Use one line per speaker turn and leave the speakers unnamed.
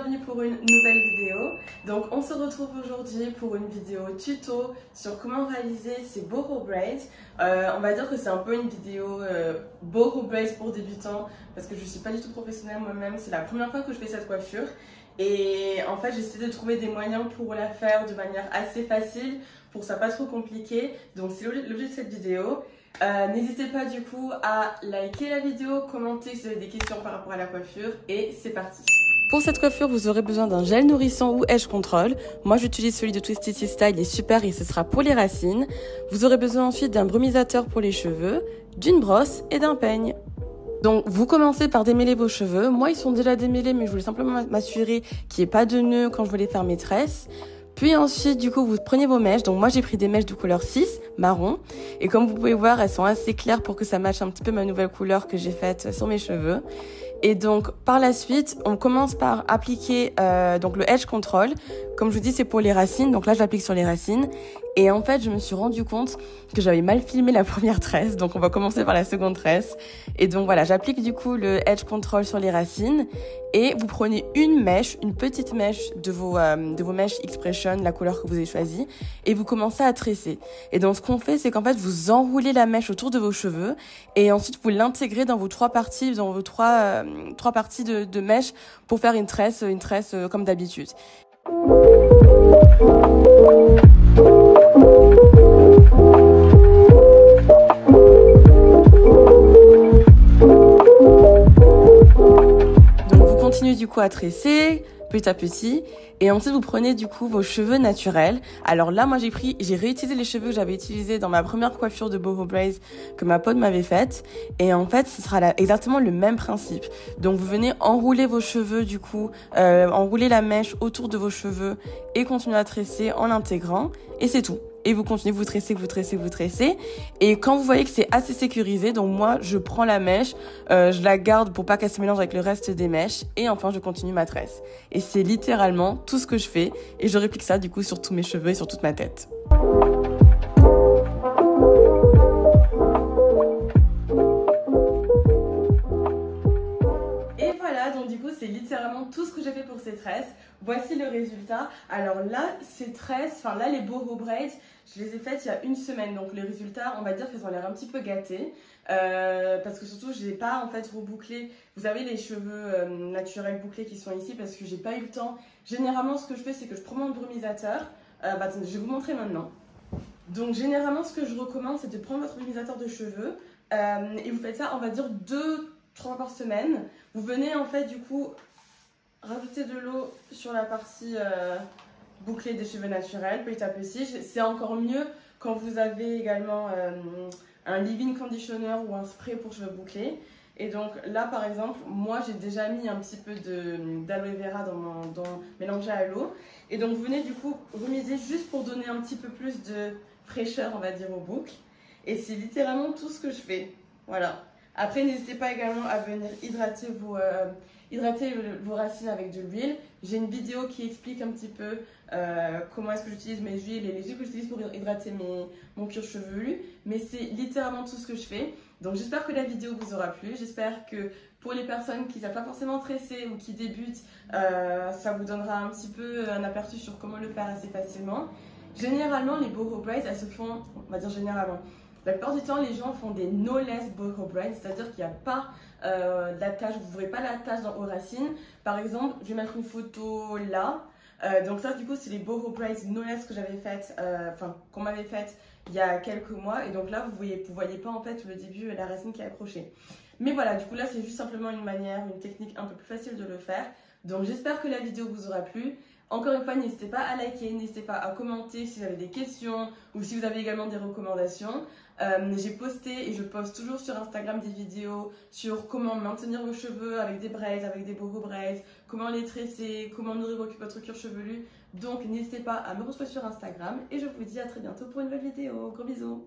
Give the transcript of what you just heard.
bienvenue pour une nouvelle vidéo. Donc on se retrouve aujourd'hui pour une vidéo tuto sur comment réaliser ces boho braids. On va dire que c'est un peu une vidéo boho braids pour débutants parce que je suis pas du tout professionnelle moi-même, c'est la première fois que je fais cette coiffure. Et en fait j'essaie de trouver des moyens pour la faire de manière assez facile, pour que ça soit pas trop compliqué. Donc c'est l'objet de cette vidéo. N'hésitez pas du coup à liker la vidéo, commenter si vous avez des questions par rapport à la coiffure et c'est parti. Pour cette coiffure, vous aurez besoin d'un gel nourrissant ou edge control. Moi, j'utilise celui de Twisted Style, il est super et ce sera pour les racines. Vous aurez besoin ensuite d'un brumisateur pour les cheveux, d'une brosse et d'un peigne. Donc, vous commencez par démêler vos cheveux. Moi, ils sont déjà démêlés, mais je voulais simplement m'assurer qu'il n'y ait pas de nœuds quand je voulais faire mes tresses. Puis ensuite, du coup, vous prenez vos mèches. Donc moi, j'ai pris des mèches de couleur 6, marron. Et comme vous pouvez voir, elles sont assez claires pour que ça matche un petit peu ma nouvelle couleur que j'ai faite sur mes cheveux. Et donc, par la suite, on commence par appliquer donc le edge control. Comme je vous dis, c'est pour les racines. Donc là, je l'applique sur les racines. Et en fait, je me suis rendu compte que j'avais mal filmé la première tresse. Donc, on va commencer par la seconde tresse. Et donc, voilà, j'applique du coup le edge control sur les racines. Et vous prenez une mèche, une petite mèche de vos mèches Expression, la couleur que vous avez choisie. Et vous commencez à tresser. Et donc, ce qu'on fait, c'est qu'en fait, vous enroulez la mèche autour de vos cheveux. Et ensuite, vous l'intégrez dans vos trois parties, dans vos trois parties de mèche pour faire une tresse comme d'habitude. Donc vous continuez du coup à tresser petit à petit et ensuite vous prenez du coup vos cheveux naturels. Alors là moi j'ai réutilisé les cheveux que j'avais utilisés dans ma première coiffure de boho braids que ma pote m'avait faite et en fait ce sera exactement le même principe. Donc vous venez enrouler vos cheveux du coup, enrouler la mèche autour de vos cheveux et continuer à tresser en l'intégrant et c'est tout. Et vous continuez, vous tressez. Et quand vous voyez que c'est assez sécurisé, donc moi, je prends la mèche, je la garde pour pas qu'elle se mélange avec le reste des mèches. Et enfin, je continue ma tresse. Et c'est littéralement tout ce que je fais. Et je réplique ça, du coup, sur tous mes cheveux et sur toute ma tête. Et voilà, donc du coup, c'est littéralement tout ce que j'ai fait pour ces tresses. Voici le résultat. Alors là, ces tresses, enfin là, les boho braids, je les ai faites il y a une semaine. Donc les résultats, on va dire qu'elles ont l'air un petit peu gâtées. Parce que surtout, je n'ai pas en fait rebouclé. Vous avez les cheveux naturels bouclés qui sont ici parce que j'ai pas eu le temps. Généralement, ce que je fais, c'est que je prends mon brumisateur. Attendez, je vais vous montrer maintenant. Donc généralement, ce que je recommande, c'est de prendre votre brumisateur de cheveux. Et vous faites ça, on va dire 2-3 fois par semaine. Vous venez en fait du coup rajouter de l'eau sur la partie bouclée des cheveux naturels petit à petit. C'est encore mieux quand vous avez également un leave-in conditioner ou un spray pour cheveux bouclés. Et donc là par exemple, moi j'ai déjà mis un petit peu d'aloe vera mélangé à l'eau. Et donc vous venez du coup remiser juste pour donner un petit peu plus de fraîcheur on va dire aux boucles. Et c'est littéralement tout ce que je fais. Voilà. Après, n'hésitez pas également à venir hydrater vos racines avec de l'huile. J'ai une vidéo qui explique un petit peu comment est-ce que j'utilise mes huiles et les huiles que j'utilise pour hydrater mon cuir chevelu. Mais c'est littéralement tout ce que je fais. Donc j'espère que la vidéo vous aura plu. J'espère que pour les personnes qui ne savent pas forcément tresser ou qui débutent, ça vous donnera un petit peu un aperçu sur comment le faire assez facilement. Généralement, les boho braids, elles se font, on va dire généralement, la plupart du temps, les gens font des no-less boho braids, c'est-à-dire qu'il n'y a pas d'attache, vous ne verrez pas l'attache aux racines. Par exemple, je vais mettre une photo là. Donc ça, du coup, c'est les boho braids no-less que j'avais faites, qu'on m'avait faites il y a quelques mois. Et donc là, vous voyez pas en fait le début, la racine qui est accrochée. Mais voilà, du coup là, c'est juste simplement une manière, une technique un peu plus facile de le faire. Donc j'espère que la vidéo vous aura plu. Encore une fois, n'hésitez pas à liker, n'hésitez pas à commenter si vous avez des questions ou si vous avez également des recommandations. J'ai posté et je poste toujours sur Instagram des vidéos sur comment maintenir vos cheveux avec des braids, avec des boho braids, comment les tresser, comment nourrir votre cuir chevelu. Donc n'hésitez pas à me retrouver sur Instagram et je vous dis à très bientôt pour une nouvelle vidéo. Gros bisous!